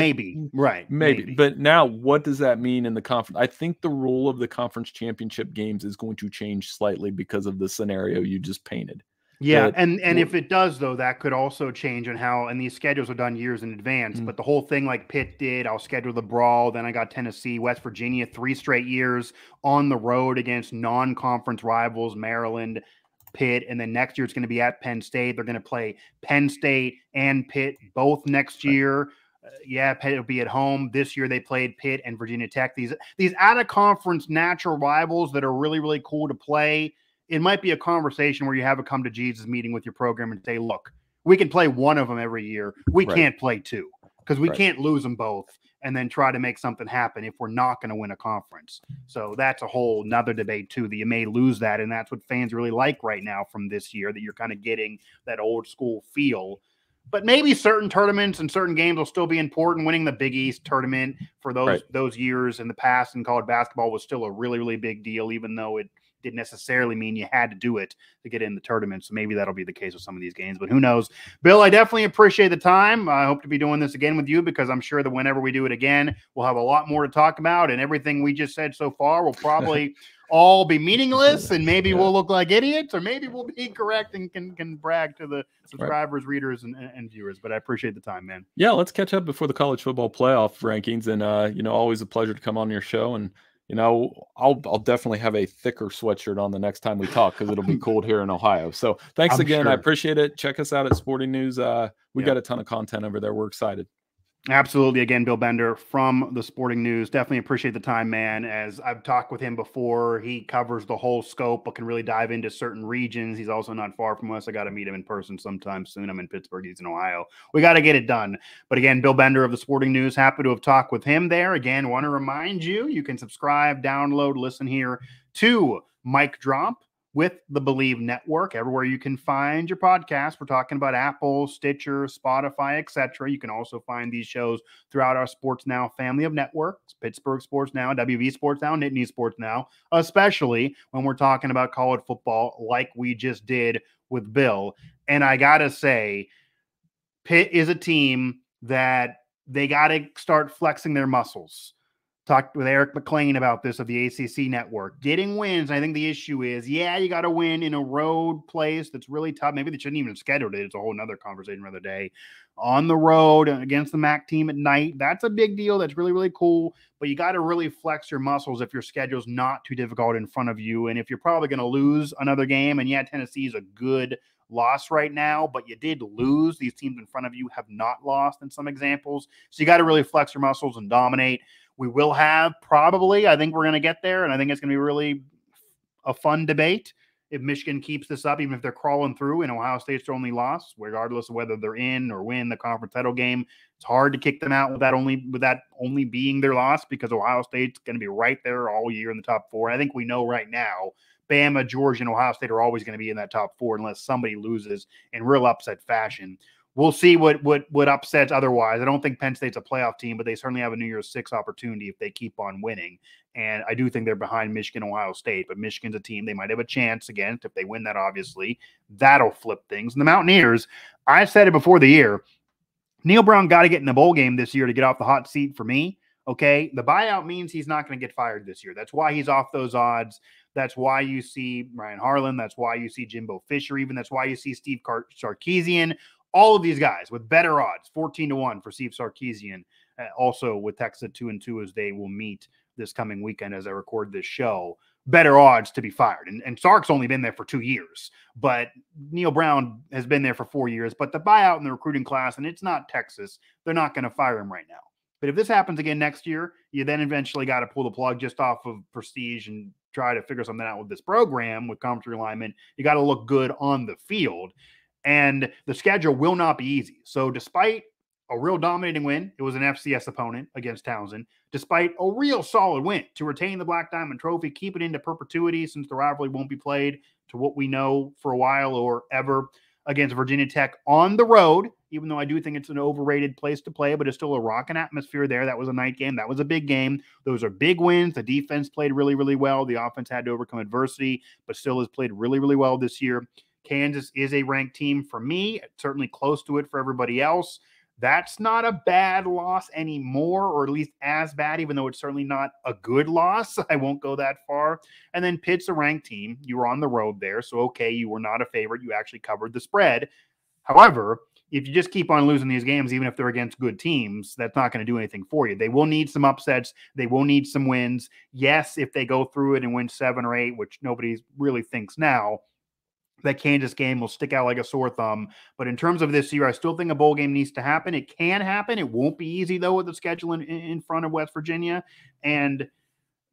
Maybe. But now what does that mean in the conference? I think the rule of the conference championship games is going to change slightly because of the scenario you just painted. Yeah. And if it does, though, that could also change on how, and these schedules are done years in advance, but the whole thing like Pitt did, I'll schedule the brawl. Then I got Tennessee, West Virginia, 3 straight years on the road against non-conference rivals, Maryland, Pitt, and then next year it's going to be at Penn State. They're going to play Penn State and Pitt both next year. Pitt will be at home. This year they played Pitt and Virginia Tech. These out-of-conference natural rivals that are really, really cool to play. It might be a conversation where you have a come-to-Jesus meeting with your program and say, look, we can play one of them every year. We can't play 2 because we can't lose them both and then try to make something happen if we're not going to win a conference. So that's a whole nother debate, too, that you may lose that, and that's what fans really like right now from this year, that you're kind of getting that old-school feel. But maybe certain tournaments and certain games will still be important. Winning the Big East tournament for those years in the past in college basketball was still a really, really big deal, even though it didn't necessarily mean you had to do it to get in the tournament. So maybe that'll be the case with some of these games, but who knows? Bill, I definitely appreciate the time. I hope to be doing this again with you because I'm sure that whenever we do it again, we'll have a lot more to talk about, and everything we just said so far will probably all be meaningless, and maybe we'll look like idiots, or maybe we'll be correct and can brag to the subscribers, readers, and viewers. But I appreciate the time, man. Yeah, let's catch up before the college football playoff rankings, and always a pleasure to come on your show. And I'll definitely have a thicker sweatshirt on the next time we talk because it'll be cold here in Ohio. So thanks again. Sure. I appreciate it. Check us out at Sporting News. We got a ton of content over there. We're excited. Absolutely. Again, Bill Bender from the Sporting News. Definitely appreciate the time, man. As I've talked with him before, he covers the whole scope, but can really dive into certain regions. He's also not far from us. I got to meet him in person sometime soon. I'm in Pittsburgh. He's in Ohio. We got to get it done. But again, Bill Bender of the Sporting News, happy to have talked with him there. Again, want to remind you, you can subscribe, download, listen here to Mic Drop with the Believe Network, everywhere you can find your podcast. We're talking about Apple, Stitcher, Spotify, etc. You can also find these shows throughout our Sports Now family of networks, Pittsburgh Sports Now, WV Sports Now, Nittany Sports Now, especially when we're talking about college football like we just did with Bill. And I got to say, Pitt is a team that they got to start flexing their muscles. Talked with Eric McLean about this of the ACC network. Getting wins, I think the issue is, you got to win in a road place that's really tough. Maybe they shouldn't even have scheduled it. It's a whole nother conversation another day. On the road against the MAC team at night, that's a big deal. That's really, really cool. But you got to really flex your muscles if your schedule's not too difficult in front of you. And if you're probably going to lose another game, and Tennessee is a good loss right now, but you did lose. These teams in front of you have not lost in some examples. So you got to really flex your muscles and dominate. We will have probably, I think we're going to get there, and I think it's going to be really a fun debate if Michigan keeps this up, even if they're crawling through and Ohio State's their only loss, regardless of whether they're in or win the conference title game. It's hard to kick them out with that only being their loss because Ohio State's going to be right there all year in the top 4. I think we know right now Bama, Georgia, and Ohio State are always going to be in that top 4 unless somebody loses in real upset fashion. We'll see what upsets otherwise. I don't think Penn State's a playoff team, but they certainly have a New Year's 6 opportunity if they keep on winning. And I do think they're behind Michigan, Ohio State, but Michigan's a team they might have a chance against. If they win that, obviously, that'll flip things. And the Mountaineers, I said it before the year, Neil Brown got to get in the bowl game this year to get off the hot seat for me. Okay, the buyout means he's not going to get fired this year. That's why he's off those odds. That's why you see Ryan Harlan. That's why you see Jimbo Fisher. Even that's why you see Steve Sarkisian. All of these guys with better odds, 14-1 for Steve Sarkisian. Also with Texas at 2-2 as they will meet this coming weekend as I record this show. Better odds to be fired. And Sark's only been there for 2 years, but Neil Brown has been there for 4 years. But the buyout in the recruiting class, and it's not Texas, they're not going to fire him right now. But if this happens again next year, you then eventually got to pull the plug just off of prestige and try to figure something out with this program with conference realignment. You got to look good on the field. And the schedule will not be easy. So despite a real dominating win. It was an FCS opponent against Townsend, despite a real solid win to retain the Black Diamond Trophy, keep it into perpetuity since the rivalry won't be played to what we know for a while or ever against Virginia Tech on the road, even though I do think it's an overrated place to play, but it's still a rocking atmosphere there. That was a night game. That was a big game. Those are big wins. The defense played really, really well. The offense had to overcome adversity, but still has played really, really well this year. Kansas is a ranked team for me, certainly close to it for everybody else. That's not a bad loss anymore, or at least as bad, even though it's certainly not a good loss. I won't go that far. And then Pitt's a ranked team. You were on the road there. So, okay, you were not a favorite. You actually covered the spread. However, if you just keep on losing these games, even if they're against good teams, that's not going to do anything for you. They will need some upsets. They will need some wins. Yes, if they go through it and win 7 or 8, which nobody really thinks now, that Kansas game will stick out like a sore thumb. But in terms of this year, I still think a bowl game needs to happen. It can happen. It won't be easy, though, with the schedule in front of West Virginia. And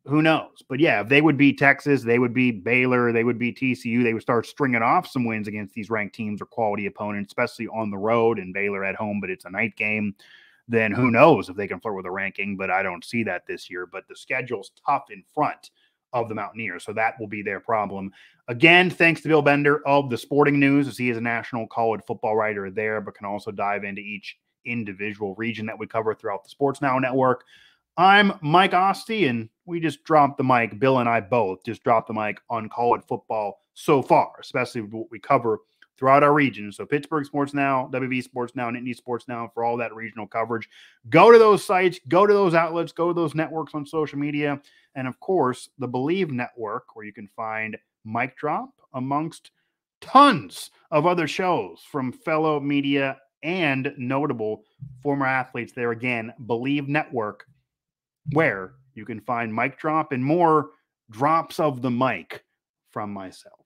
who knows? But yeah, if they would beat Texas, they would beat Baylor, they would beat TCU, they would start stringing off some wins against these ranked teams or quality opponents, especially on the road, and Baylor at home, but it's a night game. Then who knows if they can flirt with a ranking, but I don't see that this year. But the schedule's tough in front of the Mountaineers, so that will be their problem. Again, thanks to Bill Bender of the Sporting News, as he is a national college football writer there, but can also dive into each individual region that we cover throughout the Sports Now Network. I'm Mike Asti, and we just dropped the mic. Bill and I both just dropped the mic on college football so far, especially what we cover throughout our region. So Pittsburgh Sports Now, WVU Sports Now, and Nittany Sports Now for all that regional coverage. Go to those sites, go to those outlets, go to those networks on social media, and of course, the Believe Network, where you can find Mic Drop amongst tons of other shows from fellow media and notable former athletes there. Again, Believe Network, where you can find Mic Drop and more drops of the mic from myself.